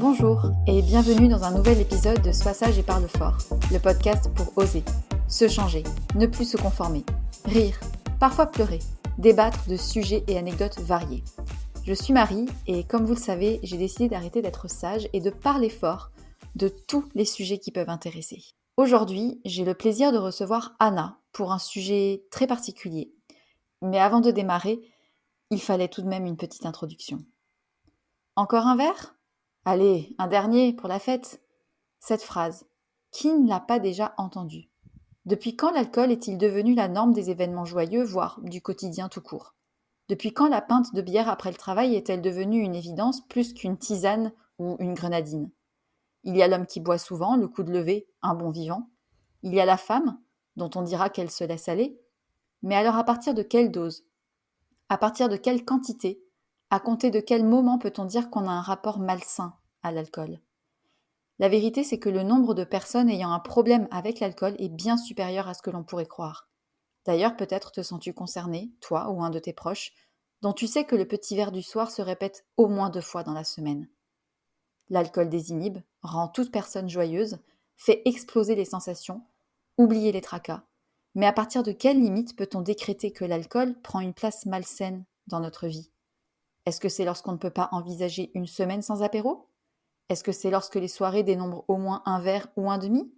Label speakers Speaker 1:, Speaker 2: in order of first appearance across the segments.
Speaker 1: Bonjour et bienvenue dans un nouvel épisode de Sois sage et parle fort, le podcast pour oser, se changer, ne plus se conformer, rire, parfois pleurer, débattre de sujets et anecdotes variés. Je suis Marie et comme vous le savez, j'ai décidé d'arrêter d'être sage et de parler fort de tous les sujets qui peuvent intéresser. Aujourd'hui, j'ai le plaisir de recevoir Anna pour un sujet très particulier. Mais avant de démarrer, il fallait tout de même une petite introduction. Encore un verre ? Allez, un dernier pour la fête. Cette phrase, qui ne l'a pas déjà entendue ? Depuis quand l'alcool est-il devenu la norme des événements joyeux, voire du quotidien tout court ? Depuis quand la pinte de bière après le travail est-elle devenue une évidence plus qu'une tisane ou une grenadine ? Il y a l'homme qui boit souvent, le coup de lever, un bon vivant. Il y a la femme, dont on dira qu'elle se laisse aller. Mais alors à partir de quelle dose ? À partir de quelle quantité ? À compter de quel moment peut-on dire qu'on a un rapport malsain à l'alcool ? La vérité, c'est que le nombre de personnes ayant un problème avec l'alcool est bien supérieur à ce que l'on pourrait croire. D'ailleurs, peut-être te sens-tu concerné, toi ou un de tes proches, dont tu sais que le petit verre du soir se répète au moins 2 fois dans la semaine. L'alcool désinhibe, rend toute personne joyeuse, fait exploser les sensations, oublier les tracas. Mais à partir de quelle limite peut-on décréter que l'alcool prend une place malsaine dans notre vie ? Est-ce que c'est lorsqu'on ne peut pas envisager une semaine sans apéro ? Est-ce que c'est lorsque les soirées dénombrent au moins un verre ou un demi ?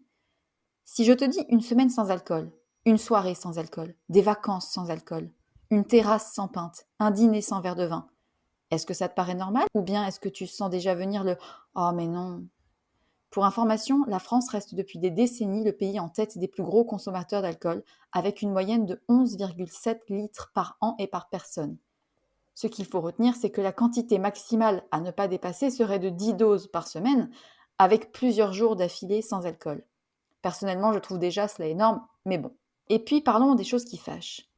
Speaker 1: Si je te dis une semaine sans alcool, une soirée sans alcool, des vacances sans alcool, une terrasse sans pinte, un dîner sans verre de vin, est-ce que ça te paraît normal ? Ou bien est-ce que tu sens déjà venir le « Oh mais non ». Pour information, la France reste depuis des décennies le pays en tête des plus gros consommateurs d'alcool, avec une moyenne de 11,7 litres par an et par personne. Ce qu'il faut retenir, c'est que la quantité maximale à ne pas dépasser serait de 10 doses par semaine, avec plusieurs jours d'affilée sans alcool. Personnellement, je trouve déjà cela énorme, mais bon. Et puis parlons des choses qui fâchent.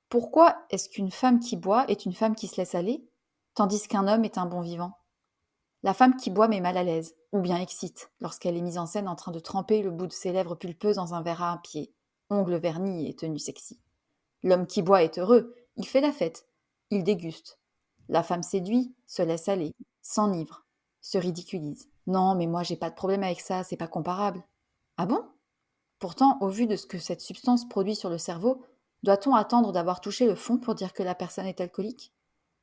Speaker 1: Pourquoi est-ce qu'une femme qui boit est une femme qui se laisse aller, tandis qu'un homme est un bon vivant ? La femme qui boit met mal à l'aise, ou bien excite, lorsqu'elle est mise en scène en train de tremper le bout de ses lèvres pulpeuses dans un verre à un pied, ongles vernis et tenue sexy. L'homme qui boit est heureux, il fait la fête, il déguste. La femme séduit, se laisse aller, s'enivre, se ridiculise. Non, mais moi j'ai pas de problème avec ça, c'est pas comparable. Ah bon ? Pourtant, au vu de ce que cette substance produit sur le cerveau, doit-on attendre d'avoir touché le fond pour dire que la personne est alcoolique ?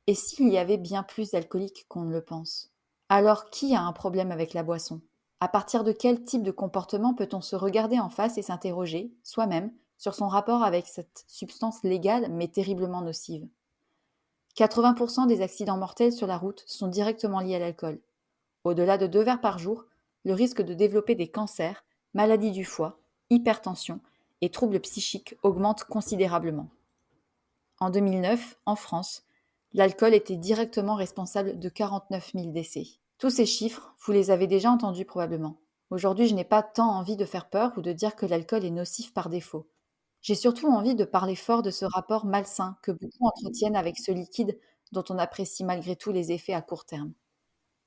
Speaker 1: Et s'il y avait bien plus d'alcooliques qu'on ne le pense ? Alors qui a un problème avec la boisson ? À partir de quel type de comportement peut-on se regarder en face et s'interroger, soi-même, sur son rapport avec cette substance légale mais terriblement nocive ? 80% des accidents mortels sur la route sont directement liés à l'alcool. Au-delà de 2 verres par jour, le risque de développer des cancers, maladies du foie, hypertension et troubles psychiques augmente considérablement. En 2009, en France, l'alcool était directement responsable de 49 000 décès. Tous ces chiffres, vous les avez déjà entendus probablement. Aujourd'hui, je n'ai pas tant envie de faire peur ou de dire que l'alcool est nocif par défaut. J'ai surtout envie de parler fort de ce rapport malsain que beaucoup entretiennent avec ce liquide dont on apprécie malgré tout les effets à court terme.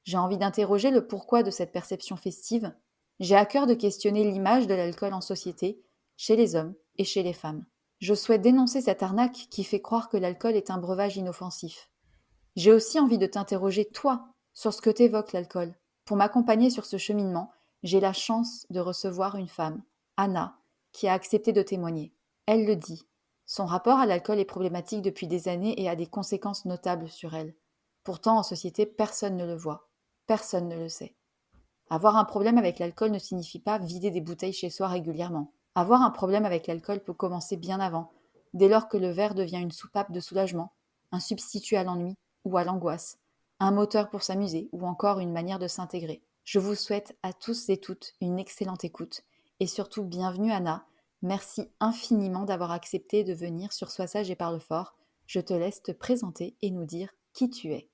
Speaker 1: J'ai envie d'interroger le pourquoi de cette perception festive. J'ai à cœur de questionner l'image de l'alcool en société, chez les hommes et chez les femmes. Je souhaite dénoncer cette arnaque qui fait croire que l'alcool est un breuvage inoffensif. J'ai aussi envie de t'interroger, toi, sur ce que t'évoque l'alcool. Pour m'accompagner sur ce cheminement, j'ai la chance de recevoir une femme, Anna, qui a accepté de témoigner. Elle le dit. Son rapport à l'alcool est problématique depuis des années et a des conséquences notables sur elle. Pourtant, en société, personne ne le voit. Personne ne le sait. Avoir un problème avec l'alcool ne signifie pas vider des bouteilles chez soi régulièrement. Avoir un problème avec l'alcool peut commencer bien avant, dès lors que le verre devient une soupape de soulagement, un substitut à l'ennui ou à l'angoisse, un moteur pour s'amuser ou encore une manière de s'intégrer. Je vous souhaite à tous et toutes une excellente écoute et surtout bienvenue Anna. Merci infiniment d'avoir accepté de venir sur Sois sage et parle fort. Je te laisse te présenter et nous dire qui tu es.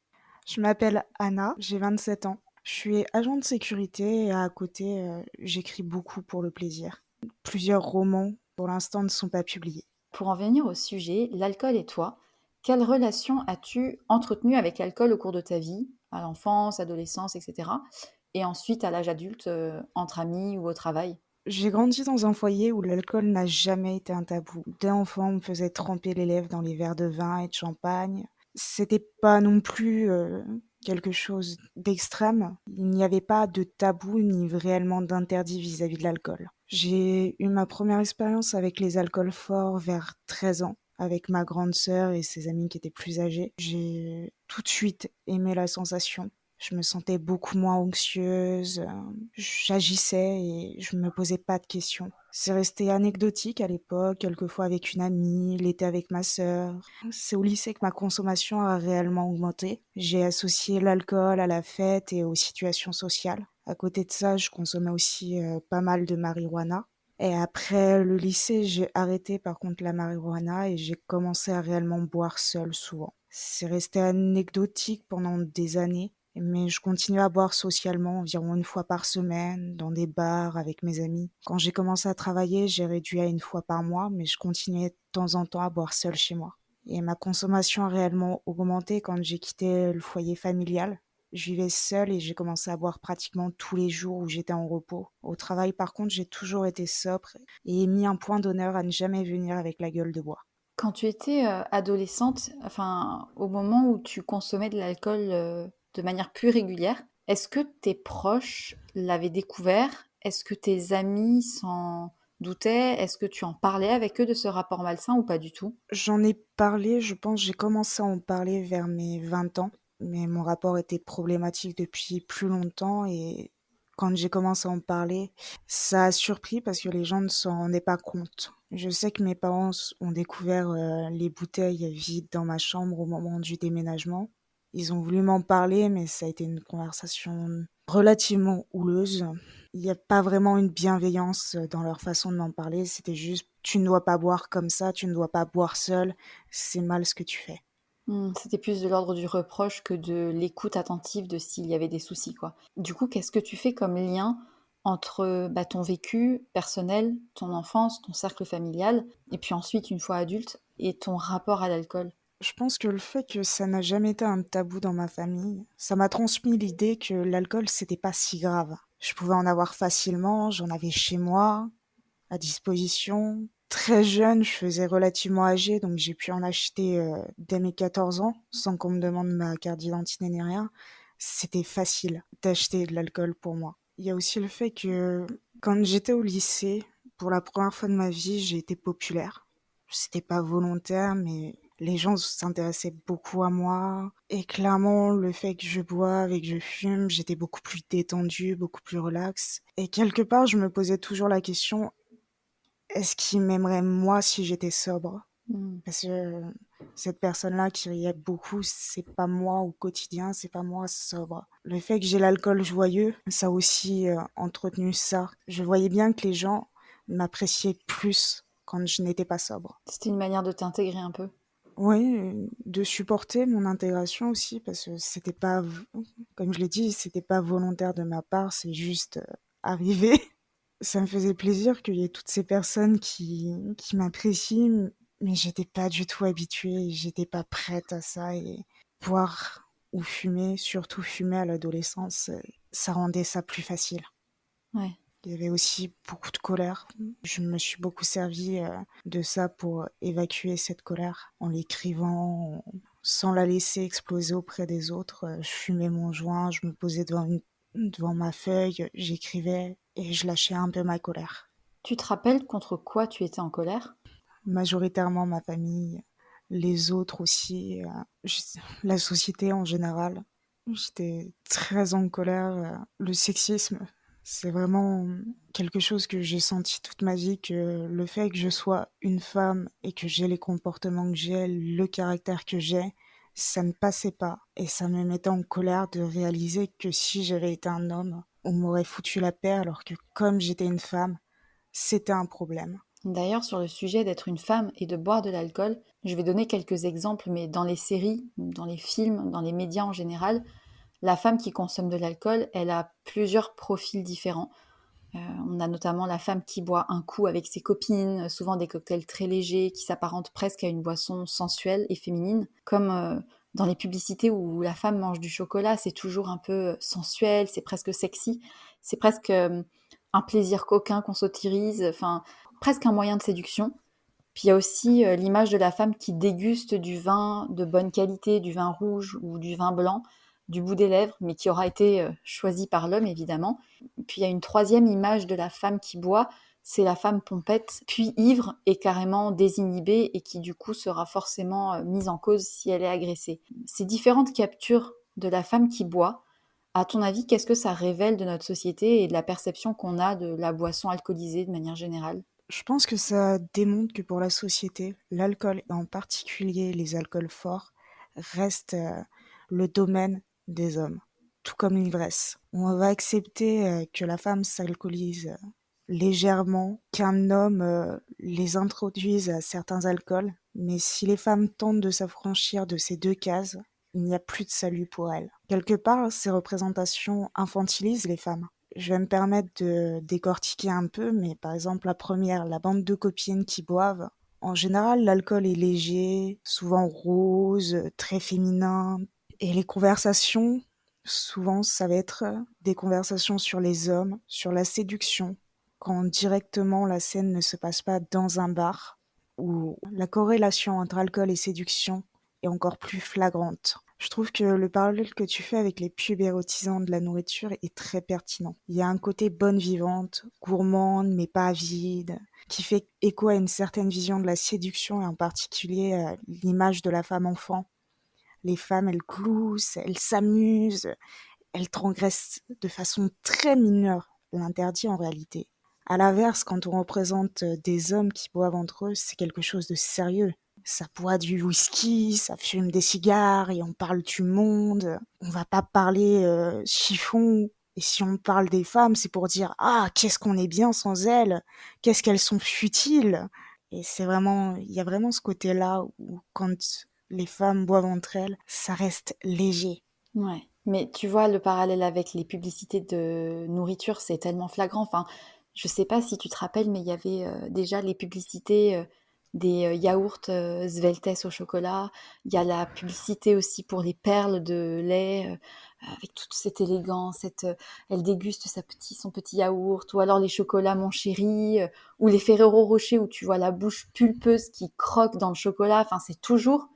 Speaker 2: Je m'appelle Anna, j'ai 27 ans. Je suis agent de sécurité et à côté, j'écris beaucoup pour le plaisir. Plusieurs romans, pour l'instant, ne sont pas publiés.
Speaker 1: Pour en venir au sujet, l'alcool et toi, quelle relation as-tu entretenue avec l'alcool au cours de ta vie, à l'enfance, adolescence, etc. Et ensuite à l'âge adulte, entre amis ou au travail ?
Speaker 2: J'ai grandi dans un foyer où l'alcool n'a jamais été un tabou. Dès enfant, on me faisait tremper les lèvres dans les verres de vin et de champagne. C'était pas non plus quelque chose d'extrême. Il n'y avait pas de tabou ni réellement d'interdit vis-à-vis de l'alcool. J'ai eu ma première expérience avec les alcools forts vers 13 ans, avec ma grande sœur et ses amis qui étaient plus âgés. J'ai tout de suite aimé la sensation. Je me sentais beaucoup moins anxieuse, j'agissais et je me posais pas de questions. C'est resté anecdotique à l'époque, quelquefois avec une amie, l'été avec ma sœur. C'est au lycée que ma consommation a réellement augmenté. J'ai associé l'alcool à la fête et aux situations sociales. À côté de ça, je consommais aussi pas mal de marijuana. Et après le lycée, j'ai arrêté par contre la marijuana et j'ai commencé à réellement boire seule souvent. C'est resté anecdotique pendant des années, mais je continuais à boire socialement environ une fois par semaine, dans des bars avec mes amis. Quand j'ai commencé à travailler, j'ai réduit à une fois par mois, mais je continuais de temps en temps à boire seule chez moi. Et ma consommation a réellement augmenté quand j'ai quitté le foyer familial. Je vivais seule et j'ai commencé à boire pratiquement tous les jours où j'étais en repos. Au travail, par contre, j'ai toujours été sobre et mis un point d'honneur à ne jamais venir avec la gueule de bois.
Speaker 1: Quand tu étais adolescente, enfin, au moment où tu consommais de l'alcool de manière plus régulière, est-ce que tes proches l'avaient découvert? Est-ce que tes amis s'en doutaient? Est-ce que tu en parlais avec eux de ce rapport malsain ou pas du tout?
Speaker 2: J'en ai parlé, je pense, j'ai commencé à en parler vers mes 20 ans, mais mon rapport était problématique depuis plus longtemps et quand j'ai commencé à en parler, ça a surpris parce que les gens ne s'en rendaient pas compte. Je sais que mes parents ont découvert les bouteilles vides dans ma chambre au moment du déménagement. Ils ont voulu m'en parler, mais ça a été une conversation relativement houleuse. Il n'y a pas vraiment une bienveillance dans leur façon de m'en parler. C'était juste, tu ne dois pas boire comme ça, tu ne dois pas boire seul, c'est mal ce que tu fais.
Speaker 1: C'était plus de l'ordre du reproche que de l'écoute attentive de s'il y avait des soucis, quoi. Du coup, qu'est-ce que tu fais comme lien entre bah, ton vécu personnel, ton enfance, ton cercle familial, et puis ensuite, une fois adulte, et ton rapport à l'alcool?
Speaker 2: Je pense que le fait que ça n'a jamais été un tabou dans ma famille, ça m'a transmis l'idée que l'alcool, c'était pas si grave. Je pouvais en avoir facilement, j'en avais chez moi, à disposition. Très jeune, je faisais relativement âgé, donc j'ai pu en acheter dès mes 14 ans, sans qu'on me demande ma carte d'identité ni rien. C'était facile d'acheter de l'alcool pour moi. Il y a aussi le fait que quand j'étais au lycée, pour la première fois de ma vie, j'ai été populaire. C'était pas volontaire, mais les gens s'intéressaient beaucoup à moi. Et clairement, le fait que je boive et que je fume, j'étais beaucoup plus détendue, beaucoup plus relax. Et quelque part, je me posais toujours la question, est-ce qu'il m'aimerait moi si j'étais sobre?
Speaker 1: Hmm.
Speaker 2: Parce que cette personne-là qui riait beaucoup, c'est pas moi au quotidien, c'est pas moi sobre. Le fait que j'ai l'alcool joyeux, ça a aussi entretenu ça. Je voyais bien que les gens m'appréciaient plus quand je n'étais pas sobre.
Speaker 1: C'était une manière de t'intégrer un peu.
Speaker 2: Oui, de supporter mon intégration aussi, parce que c'était pas, comme je l'ai dit, c'était pas volontaire de ma part, c'est juste arrivé. Ça me faisait plaisir qu'il y ait toutes ces personnes qui m'apprécient, mais j'étais pas du tout habituée, j'étais pas prête à ça et boire ou fumer, surtout fumer à l'adolescence, ça rendait ça plus facile.
Speaker 1: Ouais.
Speaker 2: Il y avait aussi beaucoup de colère. Je me suis beaucoup servie de ça pour évacuer cette colère en l'écrivant, sans la laisser exploser auprès des autres. Je fumais mon joint, je me posais devant ma feuille, j'écrivais et je lâchais un peu ma colère.
Speaker 1: Tu te rappelles contre quoi tu étais en colère?
Speaker 2: Majoritairement ma famille, les autres aussi, la société en général. J'étais très en colère. Le sexisme, c'est vraiment quelque chose que j'ai senti toute ma vie, que le fait que je sois une femme et que j'ai les comportements que j'ai, le caractère que j'ai, ça ne passait pas. Et ça me mettait en colère de réaliser que si j'avais été un homme, on m'aurait foutu la paix alors que comme j'étais une femme, c'était un problème.
Speaker 1: D'ailleurs, sur le sujet d'être une femme et de boire de l'alcool, je vais donner quelques exemples, mais dans les séries, dans les films, dans les médias en général, la femme qui consomme de l'alcool, elle a plusieurs profils différents. On a notamment la femme qui boit un coup avec ses copines, souvent des cocktails très légers qui s'apparentent presque à une boisson sensuelle et féminine, comme dans les publicités où la femme mange du chocolat, c'est toujours un peu sensuel, c'est presque sexy, c'est presque un plaisir coquin qu'on s'autorise, enfin presque un moyen de séduction. Puis il y a aussi l'image de la femme qui déguste du vin de bonne qualité, du vin rouge ou du vin blanc, du bout des lèvres, mais qui aura été choisie par l'homme, évidemment. Puis il y a une troisième image de la femme qui boit, c'est la femme pompette, puis ivre et carrément désinhibée, et qui du coup sera forcément mise en cause si elle est agressée. Ces différentes captures de la femme qui boit, à ton avis, qu'est-ce que ça révèle de notre société et de la perception qu'on a de la boisson alcoolisée de manière générale?
Speaker 2: Je pense que ça démontre que pour la société, l'alcool, et en particulier les alcools forts, reste le domaine des hommes, tout comme l'ivresse. On va accepter que la femme s'alcoolise légèrement, qu'un homme les introduise à certains alcools, mais si les femmes tentent de s'affranchir de ces deux cases, il n'y a plus de salut pour elles. Quelque part, ces représentations infantilisent les femmes. Je vais me permettre de décortiquer un peu, mais par exemple la première, la bande de copines qui boivent. En général, l'alcool est léger, souvent rose, très féminin, et les conversations, souvent ça va être des conversations sur les hommes, sur la séduction, quand directement la scène ne se passe pas dans un bar, où la corrélation entre alcool et séduction est encore plus flagrante. Je trouve que le parallèle que tu fais avec les pubs érotisants de la nourriture est très pertinent. Il y a un côté bonne vivante, gourmande mais pas avide, qui fait écho à une certaine vision de la séduction et en particulier l'image de la femme enfant. Les femmes, elles gloussent, elles s'amusent, elles transgressent de façon très mineure l'interdit en réalité. À l'inverse, quand on représente des hommes qui boivent entre eux, c'est quelque chose de sérieux. Ça boit du whisky, ça fume des cigares et on parle du monde. On va pas parler chiffon. Et si on parle des femmes, c'est pour dire ah qu'est-ce qu'on est bien sans elles, qu'est-ce qu'elles sont futiles. Et c'est vraiment, il y a vraiment ce côté-là où quand les femmes boivent entre elles, ça reste léger.
Speaker 1: Ouais. Mais tu vois, le parallèle avec les publicités de nourriture, c'est tellement flagrant. Enfin, je sais pas si tu te rappelles, mais il y avait déjà les publicités des yaourts Sveltes au chocolat. Il y a la publicité aussi pour les perles de lait avec toute cette élégance. Elle déguste son petit yaourt. Ou alors les chocolats Mon Chéri ou les Ferrero Rocher où tu vois la bouche pulpeuse qui croque dans le chocolat. Enfin, c'est toujours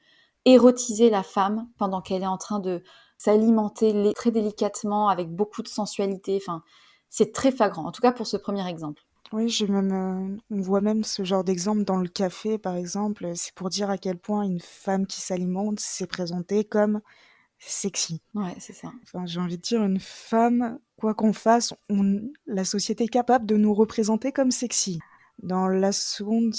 Speaker 1: érotiser la femme pendant qu'elle est en train de s'alimenter très délicatement avec beaucoup de sensualité. Enfin, c'est très flagrant, en tout cas pour ce premier exemple.
Speaker 2: Oui, j'ai même, on voit même ce genre d'exemple dans le café, par exemple. C'est pour dire à quel point une femme qui s'alimente s'est présentée comme sexy.
Speaker 1: Ouais, c'est ça.
Speaker 2: Enfin, j'ai envie de dire, une femme, quoi qu'on fasse, la société est capable de nous représenter comme sexy. Dans la seconde,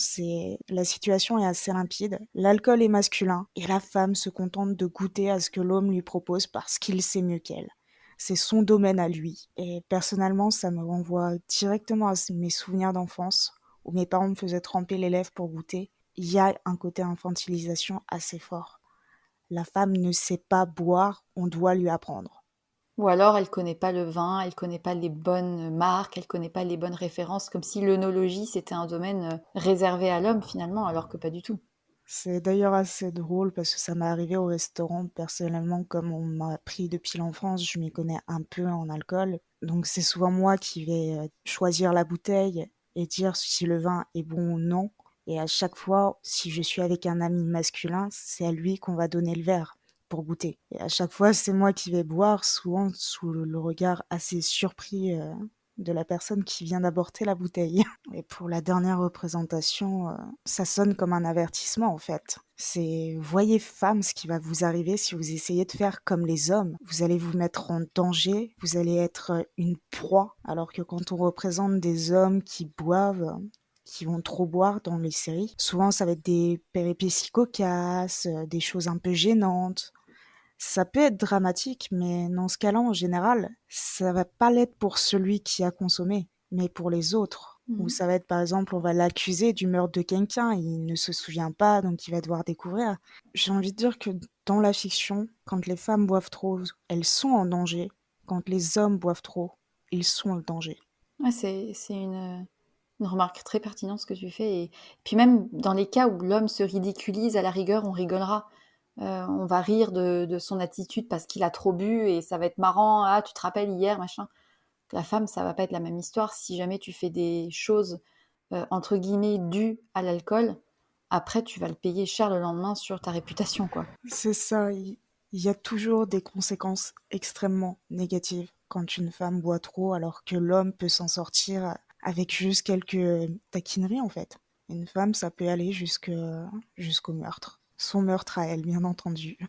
Speaker 2: la situation est assez limpide. L'alcool est masculin et la femme se contente de goûter à ce que l'homme lui propose parce qu'il sait mieux qu'elle. C'est son domaine à lui. Et personnellement, ça me renvoie directement à mes souvenirs d'enfance où mes parents me faisaient tremper les lèvres pour goûter. Il y a un côté infantilisation assez fort. La femme ne sait pas boire, on doit lui apprendre.
Speaker 1: Ou alors elle connaît pas le vin, elle connaît pas les bonnes marques, elle connaît pas les bonnes références, comme si l'œnologie c'était un domaine réservé à l'homme finalement, alors que pas du tout.
Speaker 2: C'est d'ailleurs assez drôle parce que ça m'est arrivé au restaurant. Personnellement, comme on m'a appris depuis l'enfance, je m'y connais un peu en alcool. Donc c'est souvent moi qui vais choisir la bouteille et dire si le vin est bon ou non. Et à chaque fois, si je suis avec un ami masculin, c'est à lui qu'on va donner le verre pour goûter. Et à chaque fois, c'est moi qui vais boire, souvent sous le regard assez surpris de la personne qui vient d'aborder la bouteille. Et pour la dernière représentation, ça sonne comme un avertissement en fait. C'est voyez femme ce qui va vous arriver si vous essayez de faire comme les hommes. Vous allez vous mettre en danger, vous allez être une proie. Alors que quand on représente des hommes qui boivent, qui vont trop boire dans les séries, souvent ça va être des péripéties cocasses, des choses un peu gênantes. Ça peut être dramatique, mais dans ce cas-là, en général, ça va pas l'être pour celui qui a consommé, mais pour les autres. Ou
Speaker 1: Mhm.
Speaker 2: ça va être, par exemple, on va l'accuser du meurtre de quelqu'un, il ne se souvient pas, donc il va devoir découvrir. J'ai envie de dire que dans la fiction, quand les femmes boivent trop, elles sont en danger. Quand les hommes boivent trop, ils sont en danger.
Speaker 1: Ouais, c'est une remarque très pertinente ce que tu fais. Et puis même dans les cas où l'homme se ridiculise, à la rigueur, on rigolera. On va rire de son attitude parce qu'il a trop bu et ça va être marrant. Ah, tu te rappelles hier, machin. La femme, ça va pas être la même histoire. Si jamais tu fais des choses, entre guillemets, dues à l'alcool, après, tu vas le payer cher le lendemain sur ta réputation, quoi.
Speaker 2: C'est ça, Il y a toujours des conséquences extrêmement négatives quand une femme boit trop, alors que l'homme peut s'en sortir avec juste quelques taquineries, en fait. Une femme, ça peut aller jusqu'au meurtre. Son meurtre à elle, bien entendu.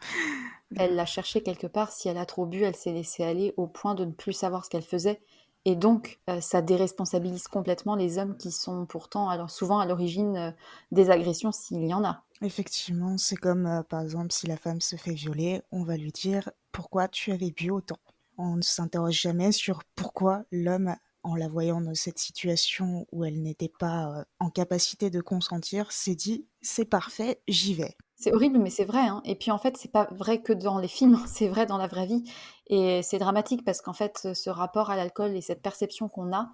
Speaker 1: Elle l'a cherché quelque part, si elle a trop bu, elle s'est laissée aller au point de ne plus savoir ce qu'elle faisait. Et donc, ça déresponsabilise complètement les hommes qui sont pourtant alors souvent à l'origine des agressions s'il y en a.
Speaker 2: Effectivement, c'est comme, par exemple, si la femme se fait violer, on va lui dire: «Pourquoi tu avais bu autant?» On ne s'interroge jamais sur pourquoi l'homme, en la voyant dans cette situation où elle n'était pas, en capacité de consentir, s'est dit: «C'est parfait, j'y vais».
Speaker 1: C'est horrible, mais c'est vrai, hein. Et puis en fait, c'est pas vrai que dans les films, c'est vrai dans la vraie vie. Et c'est dramatique parce qu'en fait, ce rapport à l'alcool et cette perception qu'on a,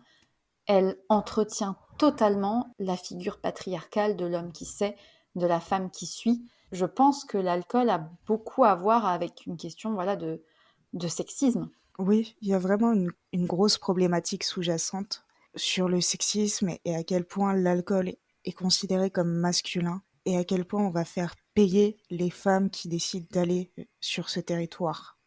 Speaker 1: elle entretient totalement la figure patriarcale de l'homme qui sait, de la femme qui suit. Je pense que l'alcool a beaucoup à voir avec une question, voilà, de sexisme.
Speaker 2: Oui, il y a vraiment une grosse problématique sous-jacente sur le sexisme et à quel point l'alcool est considéré comme masculin et à quel point on va faire payer les femmes qui décident d'aller, sur ce territoire.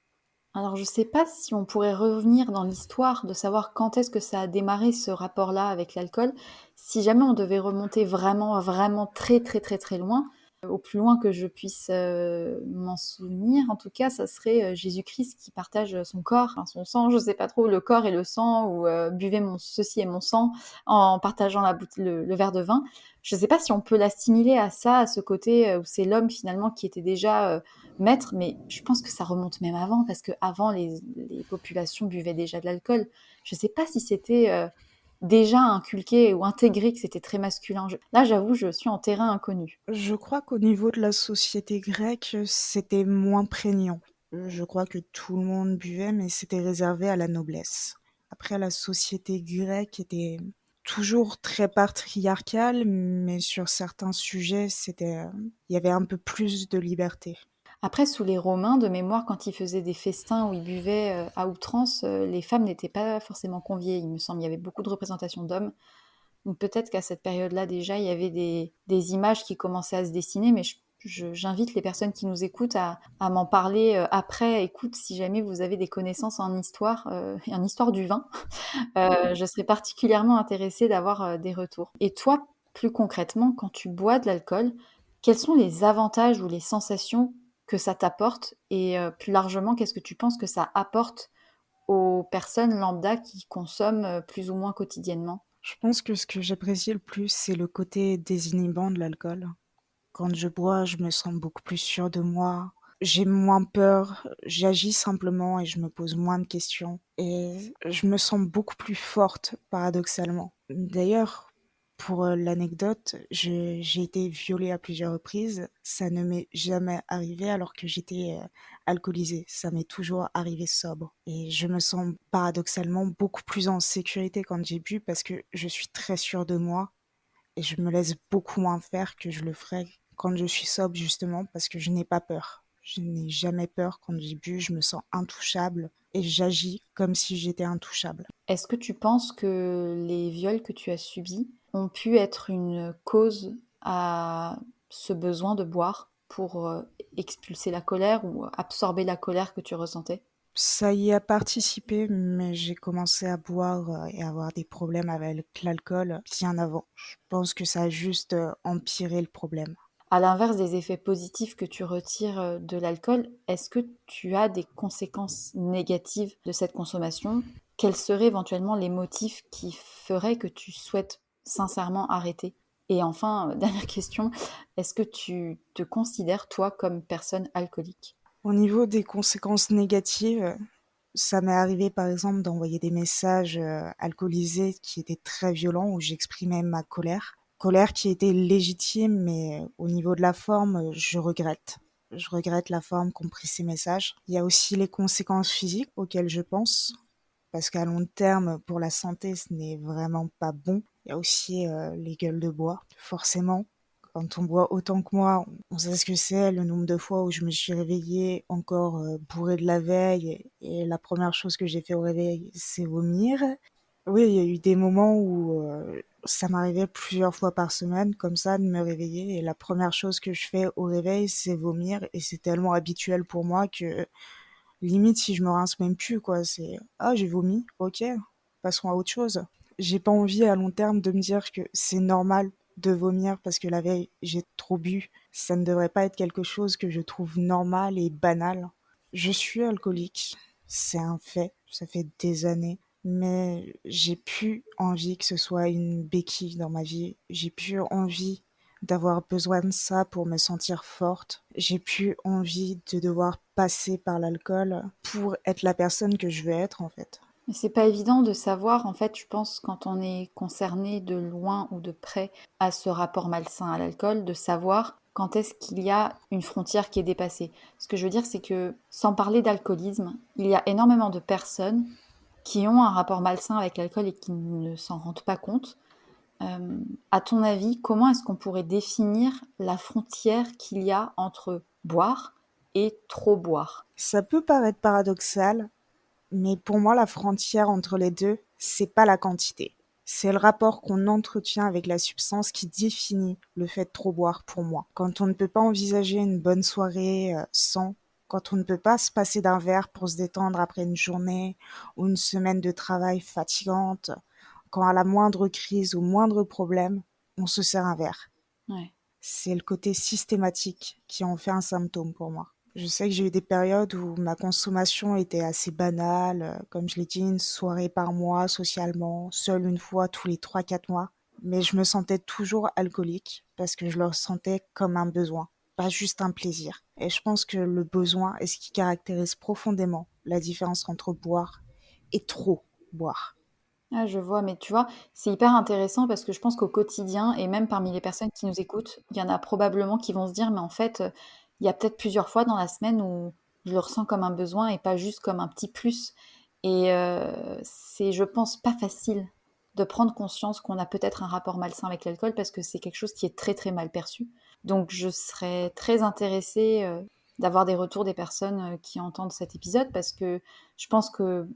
Speaker 1: Alors, je sais pas si on pourrait revenir dans l'histoire de savoir quand est-ce que ça a démarré ce rapport-là avec l'alcool. Si jamais on devait remonter vraiment, vraiment très, très, très, très loin, au plus loin que je puisse m'en souvenir, en tout cas, ça serait Jésus-Christ qui partage son corps, enfin, son sang, je sais pas trop, le corps et le sang, ou buvez ceci est mon sang, en partageant le verre de vin. Je sais pas si on peut l'assimiler à ça, à ce côté où c'est l'homme finalement qui était déjà maître, mais je pense que ça remonte même avant, parce qu'avant, les populations buvaient déjà de l'alcool. Je ne sais pas si c'était déjà inculqué ou intégré que c'était très masculin. Là, j'avoue, je suis en terrain inconnu.
Speaker 2: Je crois qu'au niveau de la société grecque, c'était moins prégnant. Je crois que tout le monde buvait, mais c'était réservé à la noblesse. Après, la société grecque était toujours très patriarcale, mais sur certains sujets, il y avait un peu plus de liberté.
Speaker 1: Après, sous les Romains, de mémoire, quand ils faisaient des festins où ils buvaient à outrance, les femmes n'étaient pas forcément conviées, il me semble. Il y avait beaucoup de représentations d'hommes. Donc peut-être qu'à cette période-là, déjà, il y avait des images qui commençaient à se dessiner, mais j'invite les personnes qui nous écoutent à m'en parler après. Écoute, si jamais vous avez des connaissances et en histoire du vin, je serais particulièrement intéressée d'avoir des retours. Et toi, plus concrètement, quand tu bois de l'alcool, quels sont les avantages ou les sensations que ça t'apporte? Et plus largement, qu'est-ce que tu penses que ça apporte aux personnes lambda qui consomment plus ou moins quotidiennement?
Speaker 2: Je pense que ce que j'apprécie le plus, c'est le côté désinhibant de l'alcool. Quand je bois, je me sens beaucoup plus sûre de moi. J'ai moins peur, j'agis simplement et je me pose moins de questions. Et je me sens beaucoup plus forte, paradoxalement. D'ailleurs, pour l'anecdote, j'ai été violée à plusieurs reprises. Ça ne m'est jamais arrivé alors que j'étais alcoolisée. Ça m'est toujours arrivé sobre. Et je me sens paradoxalement beaucoup plus en sécurité quand j'ai bu parce que je suis très sûre de moi et je me laisse beaucoup moins faire que je le ferais quand je suis sobre, justement, parce que je n'ai pas peur. Je n'ai jamais peur quand j'ai bu, je me sens intouchable et j'agis comme si j'étais intouchable.
Speaker 1: Est-ce que tu penses que les viols que tu as subis ont pu être une cause à ce besoin de boire pour expulser la colère ou absorber la colère que tu ressentais?
Speaker 2: Ça y a participé, mais j'ai commencé à boire et à avoir des problèmes avec l'alcool bien avant. Je pense que ça a juste empiré le problème.
Speaker 1: À l'inverse des effets positifs que tu retires de l'alcool, est-ce que tu as des conséquences négatives de cette consommation? Quels seraient éventuellement les motifs qui feraient que tu souhaites sincèrement arrêter? Et enfin, dernière question, est-ce que tu te considères, toi, comme personne alcoolique?
Speaker 2: Au niveau des conséquences négatives, ça m'est arrivé par exemple d'envoyer des messages alcoolisés qui étaient très violents où j'exprimais ma colère. Colère qui était légitime, mais au niveau de la forme, je regrette. Je regrette la forme qu'ont pris ces messages. Il y a aussi les conséquences physiques auxquelles je pense, parce qu'à long terme, pour la santé, ce n'est vraiment pas bon. Il y a aussi les gueules de bois, forcément. Quand on boit autant que moi, on sait ce que c'est, le nombre de fois où je me suis réveillée encore bourrée de la veille et la première chose que j'ai fait au réveil, c'est vomir. Oui, il y a eu des moments où Ça m'arrivait plusieurs fois par semaine, comme ça, de me réveiller et la première chose que je fais au réveil, c'est vomir et c'est tellement habituel pour moi que limite si je me rince même plus quoi, c'est: «Ah j'ai vomi, OK, passons à autre chose». J'ai pas envie à long terme de me dire que c'est normal de vomir parce que la veille j'ai trop bu. Ça ne devrait pas être quelque chose que je trouve normal et banal. Je suis alcoolique, c'est un fait, ça fait des années, mais j'ai plus envie que ce soit une béquille dans ma vie. J'ai plus envie d'avoir besoin de ça pour me sentir forte. J'ai plus envie de devoir passer par l'alcool pour être la personne que je veux être en fait.
Speaker 1: Mais c'est pas évident de savoir, en fait, je pense, quand on est concerné de loin ou de près à ce rapport malsain à l'alcool, de savoir quand est-ce qu'il y a une frontière qui est dépassée. Ce que je veux dire, c'est que sans parler d'alcoolisme, il y a énormément de personnes qui ont un rapport malsain avec l'alcool et qui ne s'en rendent pas compte. Euh, à ton avis, comment est-ce qu'on pourrait définir la frontière qu'il y a entre boire et trop boire?
Speaker 2: Ça peut paraître paradoxal, mais pour moi la frontière entre les deux, c'est pas la quantité. C'est le rapport qu'on entretient avec la substance qui définit le fait de trop boire pour moi. Quand on ne peut pas envisager une bonne soirée sans, quand on ne peut pas se passer d'un verre pour se détendre après une journée ou une semaine de travail fatigante, quand à la moindre crise ou moindre problème, on se sert un verre.
Speaker 1: Ouais.
Speaker 2: C'est le côté systématique qui en fait un symptôme pour moi. Je sais que j'ai eu des périodes où ma consommation était assez banale, comme je l'ai dit, une soirée par mois socialement, seule une fois tous les 3 4 mois. Mais je me sentais toujours alcoolique parce que je le ressentais comme un besoin, pas juste un plaisir. Et je pense que le besoin est ce qui caractérise profondément la différence entre boire et trop boire.
Speaker 1: Ah, je vois, mais tu vois, c'est hyper intéressant parce que je pense qu'au quotidien, et même parmi les personnes qui nous écoutent, il y en a probablement qui vont se dire, mais en fait, il y a peut-être plusieurs fois dans la semaine où je le ressens comme un besoin et pas juste comme un petit plus. Et c'est, je pense, pas facile de prendre conscience qu'on a peut-être un rapport malsain avec l'alcool parce que c'est quelque chose qui est très très mal perçu. Donc je serais très intéressée d'avoir des retours des personnes qui entendent cet épisode parce que je pense que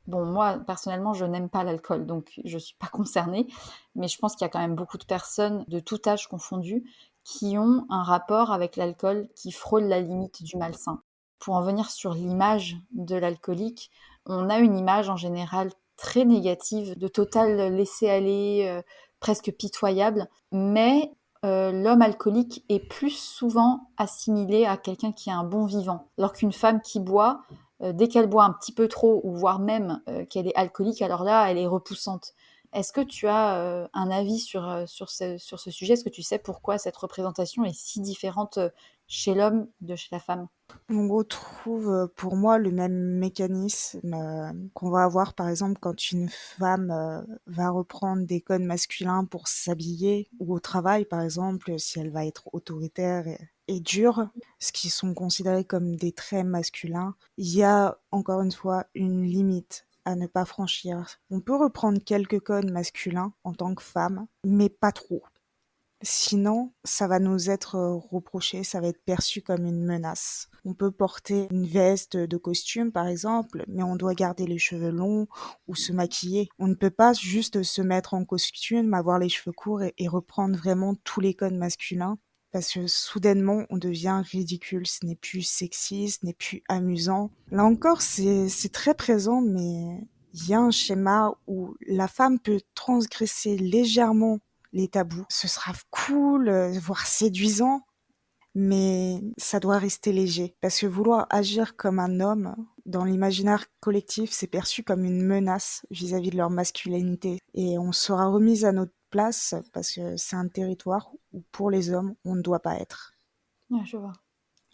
Speaker 1: bon, moi, personnellement, je n'aime pas l'alcool, donc je ne suis pas concernée. Mais je pense qu'il y a quand même beaucoup de personnes, de tout âge confondu, qui ont un rapport avec l'alcool qui frôle la limite du malsain. Pour en venir sur l'image de l'alcoolique, on a une image en général très négative, de total laisser-aller, presque pitoyable. Mais l'homme alcoolique est plus souvent assimilé à quelqu'un qui est un bon vivant. Alors qu'une femme qui boit, dès qu'elle boit un petit peu trop, ou voire même qu'elle est alcoolique, alors là, elle est repoussante. Est-ce que tu as un avis sur ce sujet? Est-ce que tu sais pourquoi cette représentation est si différente chez l'homme de chez la femme?
Speaker 2: On retrouve pour moi le même mécanisme qu'on va avoir par exemple quand une femme va reprendre des codes masculins pour s'habiller ou au travail par exemple si elle va être autoritaire et dure, ce qui sont considérés comme des traits masculins. Il y a encore une fois une limite à ne pas franchir. On peut reprendre quelques codes masculins en tant que femme, mais pas trop. Sinon, ça va nous être reproché, ça va être perçu comme une menace. On peut porter une veste de costume, par exemple, mais on doit garder les cheveux longs ou se maquiller. On ne peut pas juste se mettre en costume, avoir les cheveux courts et reprendre vraiment tous les codes masculins. Parce que soudainement, on devient ridicule, ce n'est plus sexy, ce n'est plus amusant. Là encore, c'est très présent, mais il y a un schéma où la femme peut transgresser légèrement les tabous. Ce sera cool, voire séduisant, mais ça doit rester léger. Parce que vouloir agir comme un homme, dans l'imaginaire collectif, c'est perçu comme une menace vis-à-vis de leur masculinité. Et on sera remis à notre place parce que c'est un territoire où pour les hommes, on ne doit pas être.
Speaker 1: Ouais, je vois.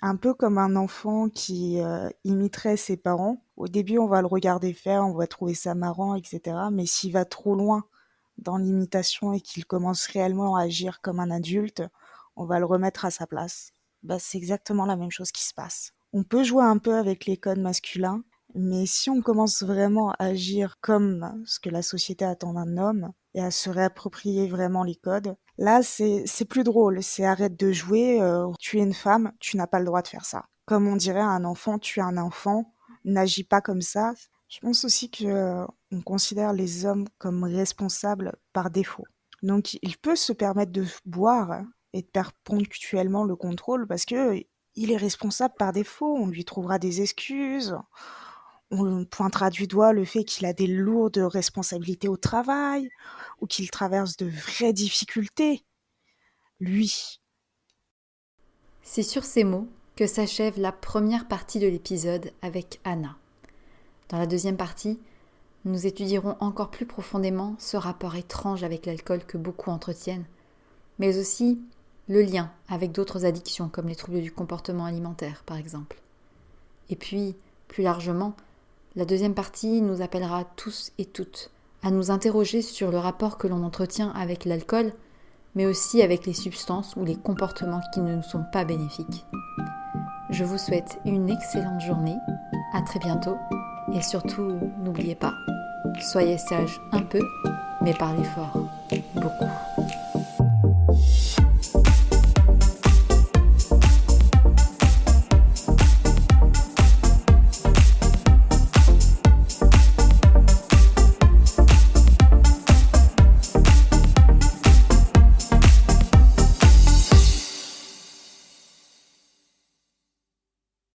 Speaker 2: Un peu comme un enfant qui imiterait ses parents. Au début, on va le regarder faire, on va trouver ça marrant, etc. Mais s'il va trop loin dans l'imitation et qu'il commence réellement à agir comme un adulte, on va le remettre à sa place. Bah, c'est exactement la même chose qui se passe. On peut jouer un peu avec les codes masculins, mais si on commence vraiment à agir comme ce que la société attend d'un homme et à se réapproprier vraiment les codes, là c'est plus drôle. C'est arrête de jouer, tu es une femme, tu n'as pas le droit de faire ça. Comme on dirait à un enfant, tu es un enfant, n'agis pas comme ça. Je pense aussi que on considère les hommes comme responsables par défaut. Donc il peut se permettre de boire et de perdre ponctuellement le contrôle parce que il est responsable par défaut. On lui trouvera des excuses, on pointera du doigt le fait qu'il a des lourdes responsabilités au travail ou qu'il traverse de vraies difficultés. Lui.
Speaker 1: C'est sur ces mots que s'achève la première partie de l'épisode avec Anna. Dans la deuxième partie, nous étudierons encore plus profondément ce rapport étrange avec l'alcool que beaucoup entretiennent, mais aussi le lien avec d'autres addictions comme les troubles du comportement alimentaire par exemple. Et puis, plus largement, la deuxième partie nous appellera tous et toutes à nous interroger sur le rapport que l'on entretient avec l'alcool, mais aussi avec les substances ou les comportements qui ne nous sont pas bénéfiques. Je vous souhaite une excellente journée, à très bientôt, et surtout, n'oubliez pas, soyez sages un peu, mais parlez fort, beaucoup.